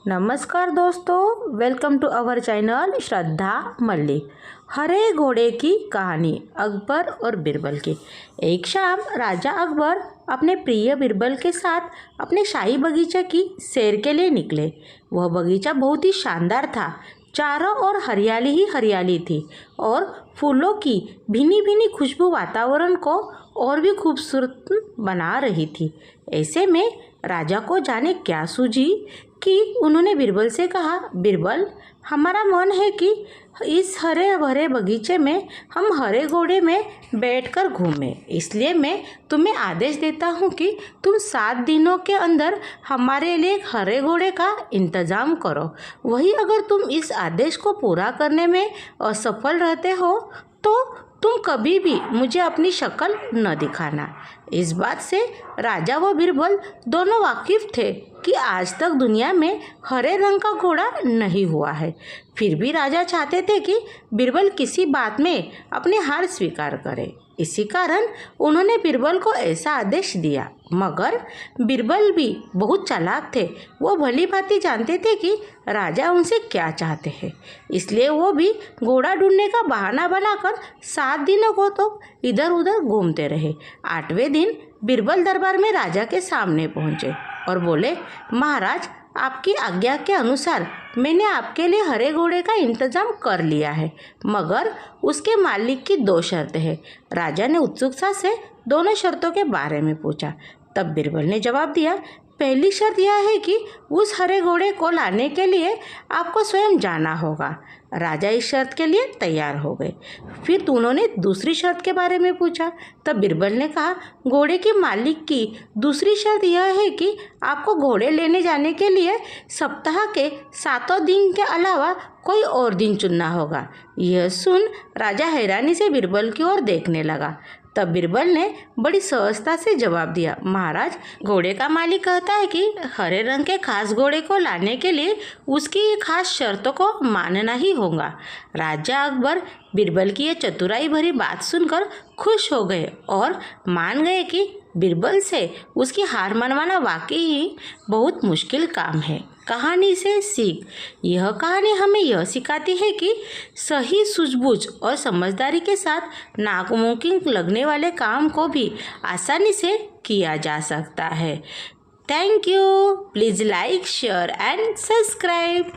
नमस्कार दोस्तों, welcome to our channel श्रद्धा मल्लिक। हरे घोड़े की कहानी अकबर और बीरबल की। एक शाम राजा अकबर अपने प्रिय बीरबल के साथ अपने शाही बगीचे की सैर के लिए निकले। वह बगीचा बहुत ही शानदार था। चारों ओर हरियाली ही हरियाली थी और फूलों की भीनी भीनी खुशबू वातावरण को और भी खूबसूरत बना रही थी। ऐसे में राजा को जाने क्या सूझी कि उन्होंने बीरबल से कहा, बीरबल, हमारा मन है कि इस हरे भरे बगीचे में हम हरे घोड़े में बैठकर घूमें। इसलिए मैं तुम्हें आदेश देता हूँ कि तुम 7 दिनों के अंदर हमारे लिए एक हरे घोड़े का इंतज़ाम करो। वही अगर तुम इस आदेश को पूरा करने में असफल रहते हो तो तुम कभी भी मुझे अपनी शक्ल न दिखाना। इस बात से राजा व बीरबल दोनों वाकिफ थे कि आज तक दुनिया में हरे रंग का घोड़ा नहीं हुआ है। फिर भी राजा चाहते थे कि बीरबल किसी बात में अपनी हार स्वीकार करे। इसी कारण उन्होंने बीरबल को ऐसा आदेश दिया। मगर बीरबल भी बहुत चालाक थे। वो भली भांति जानते थे कि राजा उनसे क्या चाहते हैं। इसलिए वो भी घोड़ा ढूंढने का बहाना बनाकर 7 दिनों को तो इधर उधर घूमते रहे। 8वें दिन बीरबल दरबार में राजा के सामने पहुंचे और बोले, महाराज, आपकी आज्ञा के अनुसार मैंने आपके लिए हरे घोड़े का इंतजाम कर लिया है, मगर उसके मालिक की 2 शर्तें हैं। राजा ने उत्सुकता से दोनों शर्तों के बारे में पूछा। तब बीरबल ने जवाब दिया, पहली शर्त यह है कि उस हरे घोड़े को लाने के लिए आपको स्वयं जाना होगा। राजा इस शर्त के लिए तैयार हो गए। फिर उन्होंने दूसरी शर्त के बारे में पूछा। तब बीरबल ने कहा, घोड़े के मालिक की दूसरी शर्त यह है कि आपको घोड़े लेने जाने के लिए सप्ताह के 7 दिन के अलावा कोई और दिन चुनना होगा। यह सुन राजा हैरानी से बीरबल की ओर देखने लगा। तब बीरबल ने बड़ी सहजता से जवाब दिया, महाराज, घोड़े का मालिक कहता है कि हरे रंग के खास घोड़े को लाने के लिए उसकी खास शर्तों को मानना ही होगा। राजा अकबर बीरबल की ये चतुराई भरी बात सुनकर खुश हो गए और मान गए कि बीरबल से उसकी हार मनवाना वाकई ही बहुत मुश्किल काम है। कहानी से सीख। यह कहानी हमें यह सिखाती है कि सही सूझबूझ और समझदारी के साथ नामुमकिन लगने वाले काम को भी आसानी से किया जा सकता है। Thank you. Please like, share and subscribe.